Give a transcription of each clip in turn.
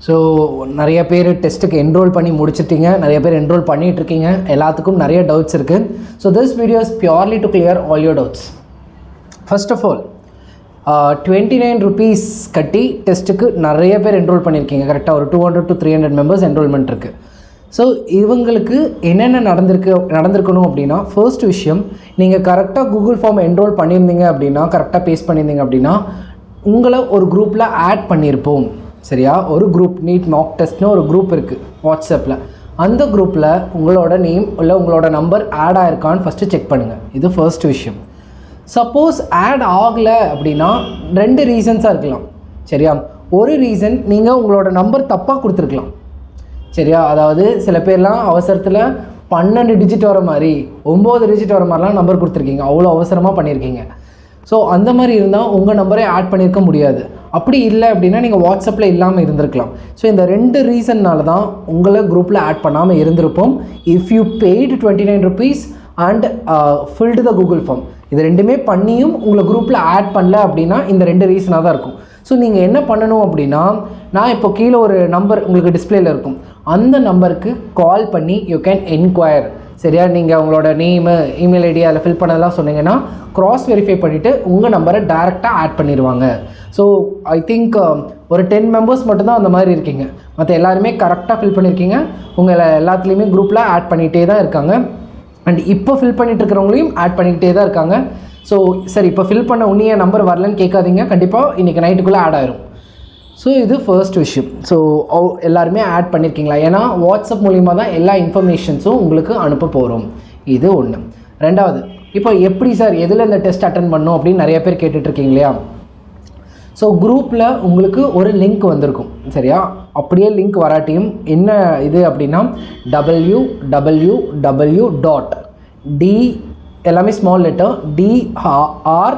So நிறைய பேர் டெஸ்ட்டுக்கு என்ரோல் பண்ணி முடிச்சிட்டிங்க, நிறைய பேர் என்ரோல் பண்ணிகிட்ருக்கீங்க, எல்லாத்துக்கும் நிறைய டவுட்ஸ் இருக்குது. So this video is purely to clear all your doubts. First of all 29 rupees கட்டி டெஸ்ட்டுக்கு நிறைய பேர் என்ரோல் பண்ணியிருக்கீங்க. கரெக்டாக ஒரு 200 to 300 மெம்பர்ஸ் என்ரோல்மெண்ட் இருக்குது. ஸோ இவங்களுக்கு என்னென்ன நடந்திருக்கணும் அப்படின்னா, ஃபர்ஸ்ட் விஷயம், நீங்கள் கரெக்டாக கூகுள் ஃபார்ம் என்ரோல் பண்ணியிருந்தீங்க அப்படின்னா, கரெக்டாக பேஸ்ட் பண்ணியிருந்தீங்க அப்படின்னா உங்களை ஒரு குரூப்பில் ஆட் பண்ணியிருப்போம். சரியா? ஒரு குரூப் நீட் மாக் டெஸ்ட்னு ஒரு குரூப் இருக்குது வாட்ஸ்அப்பில். அந்த குரூப்பில் உங்களோட நேம் இல்லை உங்களோட நம்பர் ஆட் ஆகிருக்கான்னு ஃபஸ்ட்டு செக் பண்ணுங்கள். இது ஃபர்ஸ்ட் விஷயம். சப்போஸ் ஆட் ஆகலை அப்படின்னா 2 ரீசன்ஸாக இருக்கலாம். சரியா? ஒரு ரீசன், நீங்கள் உங்களோட நம்பர் தப்பாக கொடுத்துருக்கலாம். சரியா? அதாவது சில பேர்லாம் அவசரத்தில் 12 டிஜிட் வர மாதிரி 9 டிஜிட் வர மாதிரிலாம் நம்பர் கொடுத்துருக்கீங்க, அவ்வளோ அவசரமாக பண்ணியிருக்கீங்க. ஸோ அந்த மாதிரி இருந்தால் உங்கள் நம்பரை ஆட் பண்ணியிருக்க முடியாது. அப்படி இல்லை அப்படின்னா நீங்கள் வாட்ஸ்அப்பில் இல்லாமல் இருந்திருக்கலாம். ஸோ இந்த 2 ரீசன்னால தான் உங்களை குரூப்பில் ஆட் பண்ணாமல் இருந்திருப்போம். If you paid 29 rupees and filled the Google form, இது ரெண்டுமே பண்ணியும் உங்களை குரூப்பில் ஆட் பண்ணல அப்படின்னா இந்த 2 ரீசனாக தான் இருக்கும். ஸோ நீங்கள் என்ன பண்ணணும் அப்படின்னா, நான் இப்போ கீழே ஒரு நம்பர் உங்களுக்கு டிஸ்பிளேயில் இருக்கும், அந்த நம்பருக்கு கால் பண்ணி யூ கேன் என்கொயர். சரியா? நீங்கள் உங்களோட நேமு, இமெயில் ஐடி அதில் ஃபில் பண்ணதெல்லாம் சொன்னீங்கன்னா க்ராஸ் வெரிஃபை பண்ணிவிட்டு உங்கள் நம்பரை டேரெக்டாக ஆட் பண்ணிடுவாங்க. ஸோ ஐ திங்க் ஒரு 10 மெம்பர்ஸ் மட்டும்தான் அந்த மாதிரி இருக்கீங்க. மற்ற எல்லாருமே கரெக்டாக ஃபில் பண்ணியிருக்கீங்க. உங்களை எல்லாத்துலேயுமே குரூப்பில் ஆட் பண்ணிகிட்டே தான் இருக்காங்க. அண்ட் இப்போ ஃபில் பண்ணிட்டு இருக்கிறவங்களையும் ஆட் பண்ணிக்கிட்டே தான் இருக்காங்க. ஸோ சரி, இப்போ ஃபில் பண்ண உன்னிய நம்பர் வரலன்னு கேட்காதீங்க, கண்டிப்பாக இன்றைக்கி நைட்டுக்குள்ளே ஆட் ஆயிரும். ஸோ இது ஃபர்ஸ்ட் விஷயம். ஸோ எல்லாருமே ஆட் பண்ணியிருக்கீங்களா? ஏன்னா வாட்ஸ்அப் மூலிமா தான் எல்லா இன்ஃபர்மேஷன்ஸும் உங்களுக்கு அனுப்ப போகிறோம். இது ஒன்று. ரெண்டாவது, இப்போ எப்படி சார் எதில் இந்த டெஸ்ட் அட்டன் பண்ணணும் அப்படின்னு நிறைய பேர் கேட்டுட்ருக்கீங்க இல்லையா? ஸோ குரூப்பில் உங்களுக்கு ஒரு லிங்க் வந்திருக்கும். சரியா? அப்படியே லிங்க் வராட்டியும் என்ன இது அப்படின்னா www.d எல்லாமே small letter DR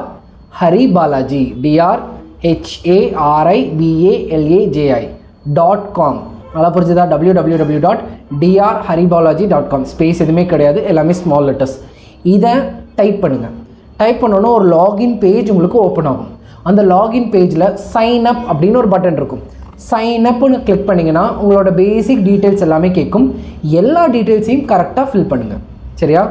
Hari Balaji DRHARIBALAJI.com. நல்லா புரிஞ்சுதா? www.drharibalaji.com. ஸ்பேஸ் எதுவுமே கிடையாது, எல்லாமே ஸ்மால் லெட்டர்ஸ். இதை டைப் பண்ணுங்கள். டைப் பண்ணோன்னா ஒரு லாகின் பேஜ் உங்களுக்கு ஓப்பன் ஆகும். அந்த லாகின் பேஜில் சைன் அப் அப்படின்னு ஒரு பட்டன் இருக்கும். சைன் அப்னு கிளிக் பண்ணிங்கன்னா உங்களோட பேசிக் டீட்டெயில்ஸ் எல்லாமே கேட்கும். எல்லா டீட்டெயில்ஸையும் கரெக்டாக ஃபில் பண்ணுங்கள். சரியா?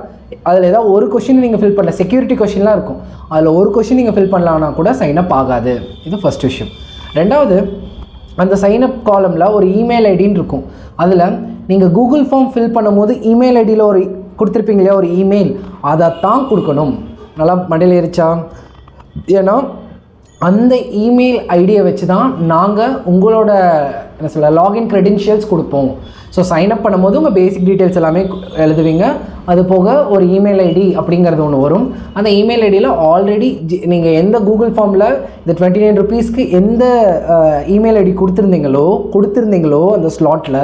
அதில் ஏதாவது ஒரு கொஷின் நீங்கள் ஃபில் பண்ணல, செக்யூரிட்டி கொஷின்லாம் இருக்கும், அதில் ஒரு கொஷின் நீங்கள் ஃபில் பண்ணலான்னா கூட சைன் அப் ஆகாது. இது ஃபஸ்ட் விஷயம். ரெண்டாவது, அந்த சைன் அப் காலமில் ஒரு இமெயில் ஐடின்னு இருக்கும். அதில் நீங்கள் கூகுள் ஃபார்ம் ஃபில் பண்ணும்போது இமெயில் ஐடியில் ஒரு கொடுத்துருப்பீங்க இல்லையா, ஒரு இமெயில், அதை தான் கொடுக்கணும். நல்லா மண்டையில் ஏறிச்சா? ஏன்னா அந்த இமெயில் ஐடியை வச்சு தான் நாங்கள் உங்களோட என்ன சொல்ல லாகின் க்ரெடென்ஷியல்ஸ் கொடுப்போம். ஸோ சைன்அப் பண்ணும்போது உங்கள் பேசிக் டீட்டெயில்ஸ் எல்லாமே எழுதுவீங்க. அது போக ஒரு இமெயில் ஐடி அப்படிங்கிறது ஒன்று வரும். அந்த இமெயில் ஐடியில் ஆல்ரெடி நீங்கள் எந்த கூகுள் ஃபார்மில் இந்த 29 rupeesக்கு எந்த இமெயில் ஐடி கொடுத்துருந்தீங்களோ அந்த ஸ்லாட்டில்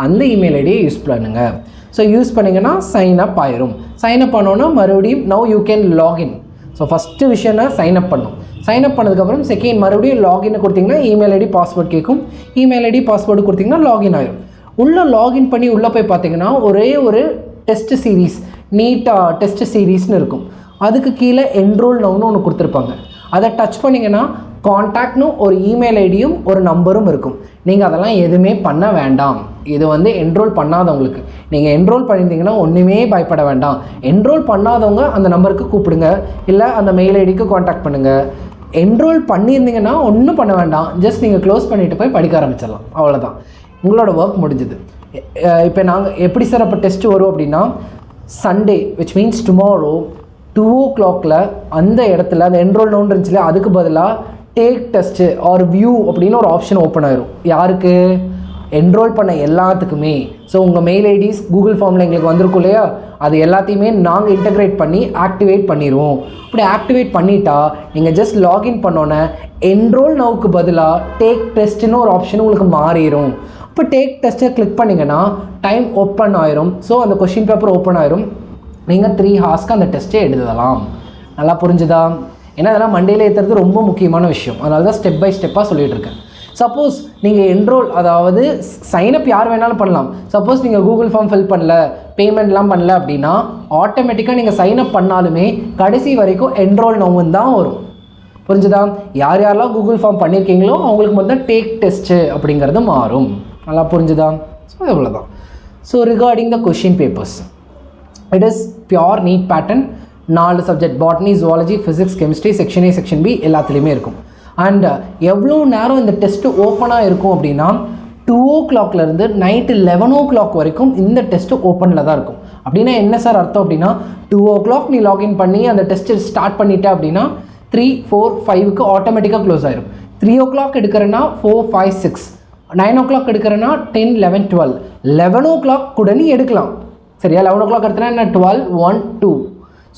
அந்த இமெயில் ஐடியை யூஸ் பண்ணுங்கள். ஸோ யூஸ் பண்ணிங்கன்னா சைன்அப் ஆயிரும். சைன்அப் பண்ணோன்னா மறுபடியும் now you can login. So first விஷயம்னா சைன்அப் பண்ணும். சைன்அப் பண்ணதுக்கப்புறம் செகண்ட் மறுபடியும் லாகின் கொடுத்தீங்கன்னா இமெயில் ஐடி பாஸ்வேர்டு கேட்கும். இமெயில் ஐடி பாஸ்வேர்டு கொடுத்தீங்கன்னா லாகின் ஆயிடும். உள்ளே லாகின் பண்ணி உள்ளே போய் பார்த்தீங்கன்னா ஒரே ஒரு டெஸ்ட் சீரீஸ், நீட் டெஸ்ட் சீரீஸ்னு இருக்கும். அதுக்கு கீழே என்ரோல் நவுன்னு ஒன்று கொடுத்துருப்பாங்க. அதை டச் பண்ணிங்கன்னா கான்டாக்ட்னு ஒரு இமெயில் ஐடியும் ஒரு நம்பரும் இருக்கும். நீங்கள் அதெல்லாம் எதுவுமே பண்ண வேண்டாம். இது என்ரோல் பண்ணாதவங்களுக்கு. நீங்கள் என்ரோல் பண்ணியிருந்தீங்கன்னா ஒன்றுமே பயப்பட வேண்டாம். என்ரோல் பண்ணாதவங்க அந்த நம்பருக்கு கூப்பிடுங்க, இல்லை அந்த மெயில் ஐடிக்கு கான்டாக்ட் பண்ணுங்கள். என்ரோல் பண்ணியிருந்தீங்கன்னா ஒன்றும் பண்ண வேண்டாம், ஜஸ்ட் நீங்கள் க்ளோஸ் பண்ணிவிட்டு போய் படிக்க ஆரம்பிச்சிடலாம். அவ்வளோதான், உங்களோட ஒர்க் முடிஞ்சுது. இப்போ நாங்கள் எப்படி சார் அப்போ டெஸ்ட் வரும் அப்படின்னா, Sunday which means tomorrow 2 o'clock அந்த இடத்துல அந்த என்ரோல் நவுன் இருந்துச்சுல, அதுக்கு பதிலாக டேக் டெஸ்ட்டு ஆர் வியூ அப்படின்னு ஒரு ஆப்ஷன் ஓப்பன் ஆயிரும். யாருக்கு? என்ரோல் பண்ண எல்லாத்துக்குமே. ஸோ உங்கள் மெயில் ஐடிஸ் கூகுள் ஃபார்மில் எங்களுக்கு வந்திருக்கும் இல்லையா, அது எல்லாத்தையுமே நாங்கள் இன்டகிரேட் பண்ணி ஆக்டிவேட் பண்ணிடுவோம். அப்படி ஆக்டிவேட் பண்ணிட்டா நீங்கள் ஜஸ்ட் லாகின் பண்ணோன்னே என்ரோல் நவுக்கு பதிலாக டேக் டெஸ்ட்டுன்னு ஒரு ஆப்ஷன் உங்களுக்கு மாறிடும். இப்போ டேக் டெஸ்ட்டை கிளிக் பண்ணிங்கன்னா டைம் ஓப்பன் ஆயிரும். ஸோ அந்த கொஷின் பேப்பர் ஓப்பன் ஆயிரும். நீங்கள் 3 hours அந்த டெஸ்ட்டை எழுதலாம். நல்லா புரிஞ்சுதா? ஏன்னா அதெல்லாம் மண்டேல ஏற்றுறது ரொம்ப முக்கியமான விஷயம். அதனால தான் ஸ்டெப் பை ஸ்டெப்பாக சொல்லிகிட்டு இருக்கேன். சப்போஸ் நீங்கள் என்ரோல், அதாவது சைனப் யார் வேணாலும் பண்ணலாம். சப்போஸ் நீங்கள் கூகுள் ஃபார்ம் ஃபில் பண்ணல, பேமெண்ட்லாம் பண்ணல அப்படின்னா ஆட்டோமேட்டிக்காக நீங்கள் சைனப் பண்ணாலுமே கடைசி வரைக்கும் என்ரோல் நவுன்னு தான் வரும். புரிஞ்சுதா? யார் யாரெல்லாம் கூகுள் ஃபார்ம் பண்ணியிருக்கீங்களோ அவங்களுக்கு மட்டும் டேக் டெஸ்ட்டு அப்படிங்கிறது மாறும். நல்லா புரிஞ்சுதா? ஸோ இவ்வளோதான். So regarding the question papers, it is pure NEET pattern. 4 subject, botany, zoology, physics, chemistry, section A, section B எல்லாத்துலேயுமே இருக்கும். அண்ட் எவ்வளோ நேரம் இந்த டெஸ்ட்டு ஓப்பனாக இருக்கும் அப்படின்னா 2 o'clockலேருந்து நைட்டு 11 o'clock வரைக்கும் இந்த டெஸ்ட்டு ஓப்பனில் தான் இருக்கும். அப்படின்னா என்ன சார் அர்த்தம் அப்படின்னா 2 o'clock நீ லாகின் பண்ணி அந்த டெஸ்ட்டு ஸ்டார்ட் பண்ணிட்ட அப்படின்னா 3, 4, 5க்கு ஆட்டோமேட்டிக்காக க்ளோஸ் ஆயிரும். 3 o'clock எடுக்கிறேன்னா 4, 5, 6, 9 o'clock எடுக்கிறேன்னா 10, 11, 12, 11 o'clock கூட நீ எடுக்கலாம். சரியா? 11 o'clock எடுத்தனா என்ன 12, 1, 2.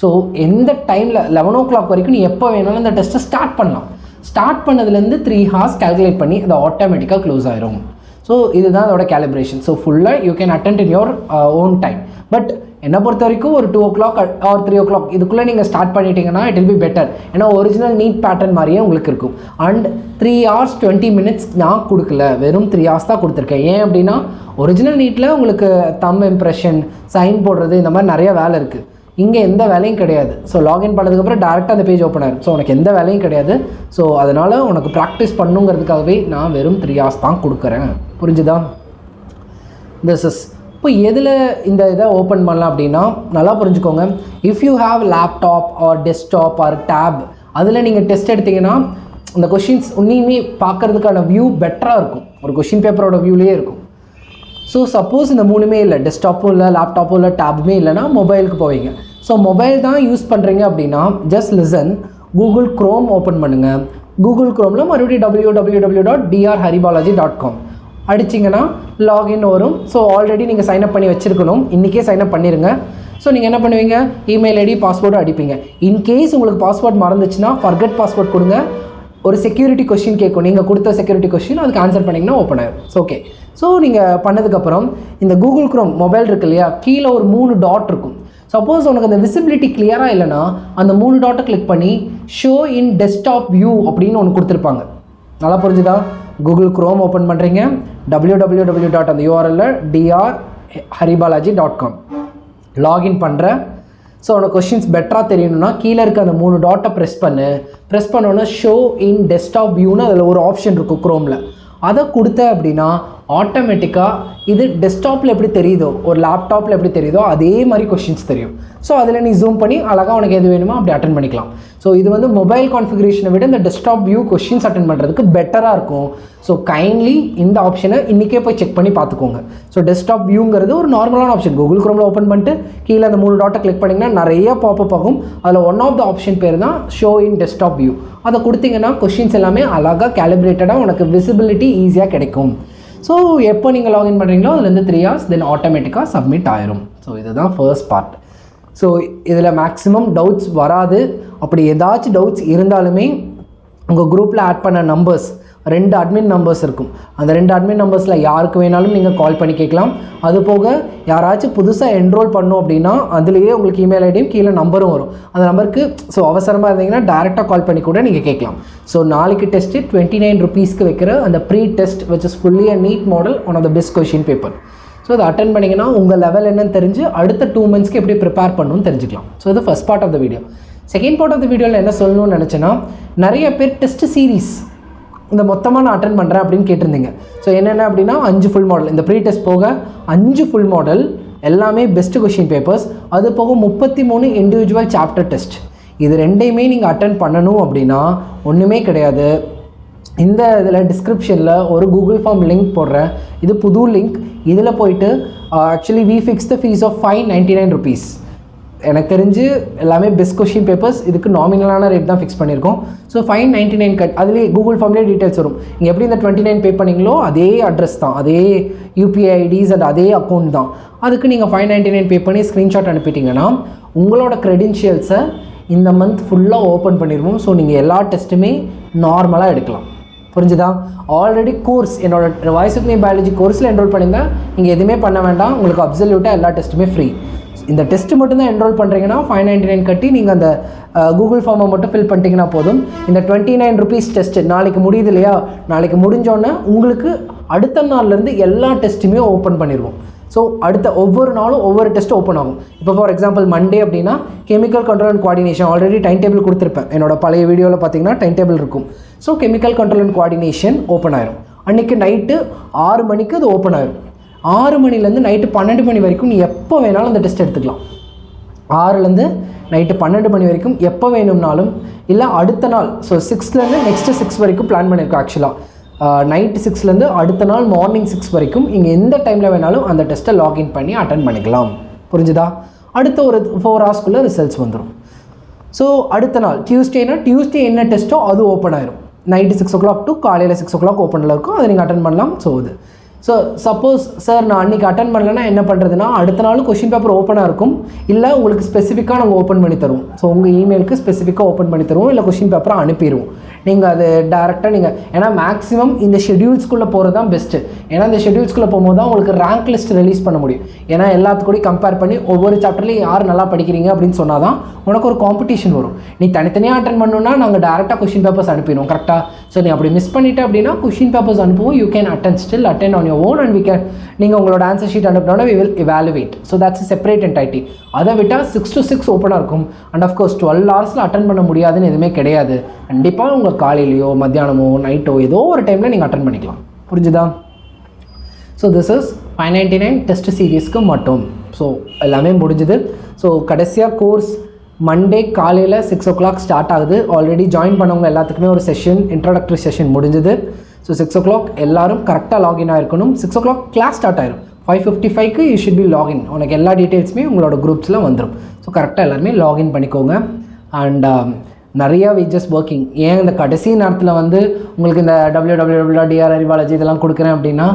ஸோ எந்த டைமில் 11 o'clock வரைக்கும் நீ எப்போ வேணாலும் அந்த டெஸ்ட்டை ஸ்டார்ட் பண்ணலாம். ஸ்டார்ட் பண்ணதுலேருந்து 3 hours கால்குலேட் பண்ணி அது ஆட்டோமேட்டிக்காக க்ளோஸ் ஆயிரும். ஸோ இதுதான் அதோட கேலிப்ரேஷன். ஸோ ஃபுல்லாக you can attend in your own time. But என்னை பொறுத்த வரைக்கும் ஒரு 2 o'clock ஆர் 3 o'clock இதுக்குள்ளே நீங்கள் ஸ்டார்ட் பண்ணிட்டீங்கன்னா இட் வில் பி பெட்டர். ஏன்னா ஒரிஜினல் நீட் பேட்டர்ன் மாதிரியே உங்களுக்கு இருக்கும். அண்ட் 3 hours 20 minutes நான் கொடுக்கல, வெறும் 3 hours தான் கொடுத்துருக்கேன். ஏன் அப்படின்னா ஒரிஜினல் நீட்டில் உங்களுக்கு தம் இம்ப்ரெஷன், சைன் போடுறது, இந்த மாதிரி நிறைய வேலை இருக்குது. இங்கே எந்த வேலையும் கிடையாது. ஸோ லாகின் பண்ணதுக்கப்புறம் டேரெக்டாக அந்த பேஜ் ஓப்பன் ஆகிடும். ஸோ உனக்கு எந்த வேலையும் கிடையாது. ஸோ அதனால் உனக்கு ப்ராக்டிஸ் பண்ணுங்கிறதுக்காகவே நான் வெறும் 3 hours தான் கொடுக்குறேன். புரிஞ்சுதா? திஸ் இஸ் இப்போ எதில் இந்த இதை ஓப்பன் பண்ணலாம் அப்படின்னா நல்லா புரிஞ்சுக்கோங்க. If you have laptop or desktop or tab, அதில் நீங்கள் டெஸ்ட் எடுத்திங்கன்னா இந்த கொஷின்ஸ் உன்னையுமே பார்க்குறதுக்கான வியூ பெட்டராக இருக்கும். ஒரு கொஷின் பேப்பரோட வியூலேயே இருக்கும். ஸோ சப்போஸ் இந்த 3மே இல்லை, டெஸ்க்டாப்பும் இல்லை, லேப்டாப்பும் இல்லை, டேப்புமே இல்லைனா மொபைலுக்கு போவீங்க. ஸோ மொபைல் தான் யூஸ் பண்ணுறீங்க அப்படின்னா just listen, Google Chrome open பண்ணுங்கள். கூகுள் க்ரோமில் மறுபடியும் www.drharibalaji.com அடிச்சிங்கன்னா லாகின் வரும். ஸோ ஆல்ரெடி நீங்கள் சைன்அப் பண்ணி வச்சுருக்கணும். இன்றைக்கே சைன்அப் பண்ணிடுங்க. ஸோ நீங்கள் என்ன பண்ணுவீங்க, இமெயில் ஐடி, பாஸ்வேர்டு அடிப்பீங்க. இன்கேஸ் உங்களுக்கு பாஸ்வேர்ட் மறந்துச்சுன்னா ஃபர்கெட் பாஸ்வேர்ட் கொடுங்க. ஒரு செக்யூரிட்டி கொஸ்டின் கேட்கும், நீங்கள் கொடுத்த செக்யூரிட்டி கொஸ்டின், அதுக்கு ஆன்சர் பண்ணிங்கன்னா ஓப்பன் ஆகிடும். So okay. ஸோ நீங்கள் பண்ணதுக்கப்புறம் இந்த கூகுள் க்ரோம் மொபைல் இருக்கு இல்லையா, கீழே ஒரு 3 டாட் இருக்கும். சப்போஸ் உனக்கு அந்த விசிபிலிட்டி கிளியராக இல்லைனா அந்த 3 டாட்டை கிளிக் பண்ணி ஷோ இன் டெஸ்க்டாப் வியூ அப்படின்னு ஒன்று கொடுத்துருப்பாங்க. நல்லா புரிஞ்சுதா? கூகுள் க்ரோம் ஓப்பன் பண்ணுறீங்க, www. அந்த URL drharibalaji.com லாகின் பண்ணுற. ஸோ உனக்கு கொஷின்ஸ் பெட்டராக தெரியணும்னா கீழே இருக்க அந்த 3 டாட்டை ப்ரெஸ் பண்ணோன்னா ஷோ இன் டெஸ்க்டாப் வியூன்னு அதில் ஒரு ஆப்ஷன் இருக்கும் க்ரோமில். அதை கொடுத்த அப்படின்னா ஆட்டோமேட்டிக்காக இது டெஸ்க்டாப்பில் எப்படி தெரியுதோ, ஒரு லேப்டாப்பில் எப்படி தெரியுதோ அதே மாதிரி கொஷின்ஸ் தெரியும். ஸோ அதில் நீ ஜூம் பண்ணி அழகாக உனக்கு எது வேணுமோ அப்படி அட்டன் பண்ணிக்கலாம். ஸோ இது வந்து மொபைல் கான்ஃபிகரேஷனை விட இந்த டெஸ்க்டாப் வியூ கொஷின்ஸ் அட்டன் பண்ணுறதுக்கு பெட்டராக இருக்கும். ஸோ கைண்ட்லி இந்த ஆப்ஷனை இன்றைக்கே போய் செக் பண்ணி பார்த்துக்கோங்க. ஸோ டெஸ்க்டாப் வியூங்கிறது ஒரு நார்மலான ஆப்ஷன். கூகுள் க்ரோமில் ஓப்பன் பண்ணிட்டு கீழே அந்த 3 டாட்டை கிளிக் பண்ணிங்கன்னா நிறைய பாப்பப் ஆகும். அதில் ஒன் ஆஃப் த ஆப்ஷன் பேர் தான் ஷோ இன் டெஸ்க்டாப் வியூ. அதை கொடுத்தீங்கன்னா கொஷின்ஸ் எல்லாமே அழகாக கேலிப்ரேட்டடாக உனக்கு விசிபிலிட்டி ஈஸியாக கிடைக்கும். ஸோ எப்போ நீங்கள் லாகின் பண்ணுறீங்களோ அதுலேருந்து 3 hours தென் ஆட்டோமேட்டிக்காக சப்மிட் ஆயிரும். ஸோ இதுதான் ஃபர்ஸ்ட் பார்ட். ஸோ இதில் மேக்ஸிமம் டவுட்ஸ் வராது. அப்படி ஏதாச்சும் டவுட்ஸ் இருந்தாலுமே உங்கள் குரூப்பில் ஆட் பண்ண நம்பர்ஸ் 2 அட்மின் நம்பர்ஸ் இருக்கும். அந்த 2 அட்மின் நம்பர்ஸில் யாருக்கு வேணாலும் நீங்கள் கால் பண்ணி கேட்கலாம். அது போக யாராச்சும் புதுசாக என்ரோல் பண்ணோம் அப்படின்னா அதுலேயே உங்களுக்கு இமெயில் ஐடியும் கீழே நம்பரும் வரும். அந்த நம்பருக்கு ஸோ அவசரமாக இருந்தீங்கன்னா டேரெக்டாக கால் பண்ணி கூட நீங்கள் கேட்கலாம். ஸோ நாளைக்கு டெஸ்ட்டு 29 rupeesக்கு வைக்கிற அந்த free test which is fully a NEET model, one of the best question paper. So அதை அட்டன் பண்ணிங்கன்னா உங்கள் லெவல் என்னன்னு தெரிஞ்சு அடுத்த 2 monthsக்கு எப்படி ப்ரிப்பேர் பண்ணணும்னு தெரிஞ்சுக்கலாம். ஸோ இது first part of the video. Second part of the வீடியோவில் என்ன சொல்லணும்னு நினச்சேன்னா, நிறைய பேர் டெஸ்ட் சீரீஸ் இந்த மொத்தமாக நான் அட்டன் பண்ணுறேன் அப்படின்னு கேட்டிருந்தீங்க. ஸோ என்னென்ன அப்படின்னா 5 ஃபுல் மாடல், இந்த ப்ரீ டெஸ்ட் போக 5 ஃபுல் மாடல் எல்லாமே பெஸ்ட் கொஷின் பேப்பர்ஸ். அது போக 33 இண்டிவிஜுவல் சாப்டர் டெஸ்ட். இது 2யுமே நீங்கள் அட்டன் பண்ணணும் அப்படின்னா ஒன்றுமே கிடையாது. இந்த இதில் டிஸ்கிரிப்ஷனில் ஒரு கூகுள் ஃபார்ம் லிங்க் போடுறேன். இது புது லிங்க். இதில் போயிட்டு actually we fix the fees of 599 rupees. எனக்கு தெரிஞ்சு எல்லாமே பெஸ்ட் கொஷின் பேப்பர்ஸ். இதுக்கு நாமினலான ரேட் தான் ஃபிக்ஸ் பண்ணியிருக்கோம். So 599 cut. அதுலேயே கூகுள் ஃபார்ம்லேயே டீட்டெயில்ஸ் வரும். நீங்கள் எப்படி இந்த 29 பே பண்ணிங்களோ அதே அட்ரஸ் தான், அதே யூபிஐ ஐடிஸ் அண்ட் அதே அக்கௌண்ட் தான். அதுக்கு நீங்கள் 599 பே பண்ணி ஸ்க்ரீன்ஷாட் அனுப்பிட்டீங்கன்னா உங்களோட க்ரெடென்ஷியல்ஸை இந்த மந்த் ஃபுல்லாக ஓப்பன் பண்ணிடுவோம். ஸோ நீங்கள் எல்லா டெஸ்ட்டுமே நார்மலாக எடுக்கலாம். புரிஞ்சுதா? ஆல்ரெடி கோர்ஸ் என்னோட வாய்ஸ் ஆஃப் மீ பயாலஜி கோர்ஸில் என்ரோல் பண்ணியிருந்தேன். நீங்கள் எதுவுமே பண்ண வேண்டாம். உங்களுக்கு அப்சல்யூட்டாக எல்லா டெஸ்ட்டுமே ஃப்ரீ. இந்த டெஸ்ட்டு மட்டும்தான் என்ரோல் பண்ணுறீங்கன்னா 599 கட்டி நீங்கள் அந்த கூகுள் ஃபார்மை மட்டும் ஃபில் பண்ணிட்டீங்கன்னா போதும். இந்த 29 rupees டெஸ்ட்டு நாளைக்கு முடியுது இல்லையா, நாளைக்கு முடிஞ்சோடனே உங்களுக்கு அடுத்த நாள்லேருந்து எல்லா டெஸ்ட்டுமே ஓப்பன் பண்ணிடுவோம். ஸோ அடுத்த ஒவ்வொரு நாளும் ஒவ்வொரு டெஸ்ட் ஓப்பன் ஆகும். இப்போ ஃபார் எக்ஸாம்பிள் மண்டே அப்படின்னா chemical control and coordination already time table கொடுத்துருப்பேன். என்னோட பழைய வீடியோவில் பார்த்தீங்கன்னா டைம் டேபிள் இருக்கும். So chemical control and coordination open ஆயிரும். அன்றைக்கி நைட்டு 6 மணிக்கு அது ஓப்பன் ஆயிரும். 6 மணிலேருந்து நைட்டு 12 மணி வரைக்கும் நீ எப்போ வேணாலும் அந்த டெஸ்ட் எடுத்துக்கலாம். 6லேருந்து நைட்டு 12 மணி வரைக்கும் எப்போ வேணும்னாலும், இல்லை அடுத்த நாள், ஸோ 6லேருந்து நெக்ஸ்ட்டு 6 வரைக்கும் பிளான் பண்ணியிருக்கோம். ஆக்சுவலாக நைட்டு 6லேருந்து அடுத்த நாள் மார்னிங் 6 வரைக்கும் இங்கே எந்த டைமில் வேணாலும் அந்த டெஸ்ட்டை லாகின் பண்ணி அட்டன் பண்ணிக்கலாம். புரிஞ்சுதா? அடுத்த ஒரு 4 ஹவர்ஸ்க்குள்ளே ரிசல்ட்ஸ் வந்துடும். ஸோ அடுத்த நாள் டியூஸ்டே என்ன டெஸ்ட்டோ அது ஓப்பன் ஆயிரும். நைட்டு 6 o'clock டு காலையில் 6 o'clock ஓப்பனில் இருக்கும். அதை நீங்கள் அட்டன் பண்ணலாம். ஸோ சப்போஸ் சார் நான் அன்றைக்கி அட்டன் பண்ணலைன்னா என்ன பண்ணுறதுன்னா, அடுத்த நாள் கொஷின் பேப்பர் ஓப்பனாக இருக்கும். இல்லை உங்களுக்கு ஸ்பெசிஃபிக்காக நாங்கள் ஓப்பன் பண்ணி தருவோம். ஸோ உங்கள் இமெயிலுக்கு ஸ்பெசிஃபிக்காக ஓப்பன் பண்ணி தருவோம். இல்லை கொஷின் பேப்பரை அனுப்பிடுவோம். நீங்கள் அது டேரெக்டாக நீங்கள், ஏன்னா மேக்ஸிமம் இந்த ஷெடியூல்ஸ்குள்ளே போகிறது தான் பெஸ்ட்டு. ஏன்னா இந்த ஷெடியூல்ஸ்குள்ளே போகும்போது தான் உங்களுக்கு ரேங்க் லிஸ்ட் ரிலீஸ் பண்ண முடியும். ஏன்னா எல்லாத்துக்கூடயும் கம்பேர் பண்ணி ஒவ்வொரு சாப்டர்லையும் யார் நல்லா படிக்கிறீங்க அப்படின்னு சொன்னால் தான் உனக்கு ஒரு காம்படிஷன் வரும். நீ தனித்தனியாக அட்டன் பண்ணணுன்னா நாங்கள் டேரெக்டாக கொஷின் பேப்பர்ஸ் அனுப்பிடுவோம். கரெக்டாக? ஸோ நீ அப்படி மிஸ் பண்ணிவிட்டு அப்படின்னா கொஷின் பேப்பர்ஸ் அனுப்புவோம். You can attend on your own and we can, நீங்கள் உங்களோட ஆன்சர் ஷீட் அனுப்பினோன்னா we will evaluate. So that's separate entity. அதை விட்டால் 6 to 6 ஓப்பனாக இருக்கும். அண்ட் ஆஃப்கோர்ஸ் 12 ஹவர்ஸில் அட்டன் பண்ண முடியாதுன்னு எதுவுமே கிடையாது. கண்டிப்பாக உங்கள் காலையிலையோ மத்தியானமோ நைட்டோ ஏதோ ஒரு டைமில் நீங்கள் அட்டன் பண்ணிக்கலாம். புரிஞ்சுதா? ஸோ திஸ் இஸ் 599 டெஸ்ட் சீரீஸ்க்கு மட்டும். ஸோ எல்லாமே முடிஞ்சுது. ஸோ கடைசியாக கோர்ஸ் மண்டே காலையில் 6 o'clock ஸ்டார்ட் ஆகுது. ஆல்ரெடி ஜாயின் பண்ணவங்க எல்லாத்துக்குமே ஒரு செஷன், இன்ட்ரோடக்டரி செஷன் முடிஞ்சுது. ஸோ 6 o'clock எல்லோரும் கரெக்டாக லாகின் ஆகிருக்கணும். 6 o'clock கிளாஸ் ஸ்டார்ட் ஆயிரும். 5:55க்கு யூ ஷுட் பி லாகின். உனக்கு எல்லா டீட்டெயில்ஸுமே உங்களோட குரூப்ஸில் வந்துடும். ஸோ கரெக்டாக எல்லாருமே லாகின் பண்ணிக்கோங்க. அண்ட் நிறையா ஜஸ்ட் ஒர்க்கிங். ஏன் இந்த கடைசி நேரத்தில் உங்களுக்கு இந்த www.dr அறிவாலஜி இதெல்லாம் கொடுக்குறேன் அப்படின்னா,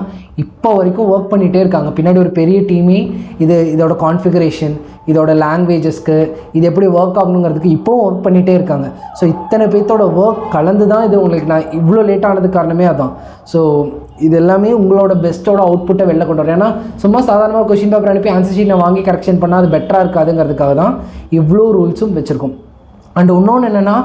இப்போ வரைக்கும் ஒர்க் பண்ணிகிட்டே இருக்காங்க. பின்னாடி ஒரு பெரிய டீமே இதோட கான்ஃபிகரேஷன், இதோட லாங்குவேஜஸ்க்கு இது எப்படி ஒர்க் ஆகணுங்கிறதுக்கு இப்போவும் ஒர்க் பண்ணிகிட்டே இருக்காங்க. ஸோ இத்தனை பேர்த்தோட ஒர்க் கலந்து தான் இது உங்களுக்கு நான் இவ்வளோ லேட் ஆனதுக்கு காரணமே அதான். ஸோ இது எல்லாமே உங்களோட பெஸ்ட்டோட அவுட்புட்டை வெளில கொண்டு வரும். ஏன்னா சும்மா சாதாரணமாக கொஷின் பேப்பர் அனுப்பி ஆன்சர் ஷீட்டை வாங்கி கரெக்ஷன் பண்ணால் அது பெட்டராக இருக்காதுங்கிறதுக்காக தான் இவ்வளோ ரூல்ஸும் வச்சுருக்கோம். அண்ட் இன்னொன்று என்னென்னா,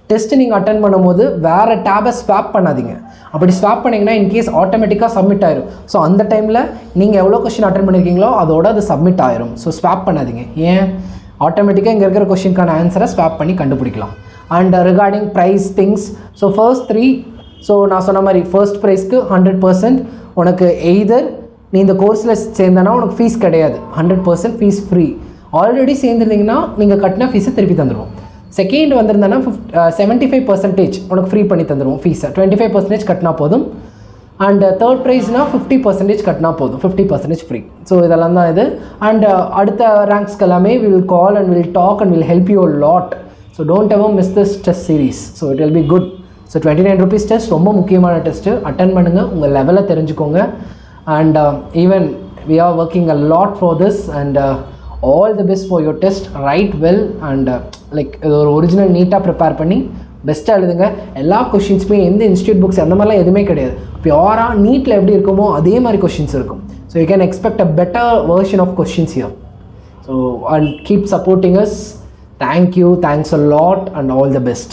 டெஸ்ட்டு நீங்கள் அட்டன் பண்ணும்போது வேறு டேபை ஸ்வாப் பண்ணாதீங்க. அப்படி ஸ்வாப் பண்ணிங்கன்னா இன்கேஸ் ஆட்டோமேட்டிக்காக சப்மிட் ஆயிரும். ஸோ அந்த டைமில் நீங்கள் எவ்வளோ கொஷின் அட்டன் பண்ணியிருக்கீங்களோ அதோட அது சப்மிட் ஆயிரும். ஸோ ஸ்வாப் பண்ணாதீங்க. ஏன்? ஆட்டோமேட்டிக்காக இங்கே இருக்கிற கொஷினுக்கான ஆன்சரை ஸ்வாப் பண்ணி கண்டுபிடிக்கலாம். And regarding prize things, so first 3, so நான் சொன்ன மாதிரி ஃபர்ஸ்ட் ப்ரைஸ்க்கு 100% உனக்கு எய்தர் நீ இந்த கோர்ஸில் சேர்ந்தனா உனக்கு ஃபீஸ் கிடையாது, 100% ஃபீஸ் ஃப்ரீ. ஆல்ரெடி சேர்ந்துருந்தீங்கன்னா நீங்கள் கட்டின ஃபீஸை திருப்பி தந்துடுவோம். செகண்ட் வந்திருந்தேன்னா 75% உனக்கு ஃப்ரீ பண்ணி தந்துடுவோம் ஃபீஸை. 25% கட்டினா போதும். அண்ட் தேர்ட் ப்ரைஸ்னால் 50% கட்டினா போதும், 50% ஃப்ரீ. ஸோ இதெல்லாம் தான் இது. அண்ட் அடுத்த ரேங்க்ஸ்க்கு எல்லாமே will call and will talk and will help you a lot. So don't ever miss this test series. So it will be good. So 29 rupees test ரொம்ப முக்கியமான டெஸ்ட்டு. அட்டன் பண்ணுங்கள், உங்கள் லெவலை தெரிஞ்சுக்கோங்க. And even we are working a lot for this. And all the best for your test. Write well and like இது ஒரு original நீட்டாக prepare பண்ணி பெஸ்ட்டாக எழுதுங்க. எல்லா கொஷின்ஸுமே எந்த இன்ஸ்டியூட் புக்ஸ் அந்த மாதிரிலாம் எதுவுமே கிடையாது. பியூராக நீட்டில் எப்படி இருக்குமோ அதே மாதிரி கொஷின்ஸ் இருக்கும். So you can expect a better version of questions here. So and keep supporting us. Thank you. Thanks a lot and all the best.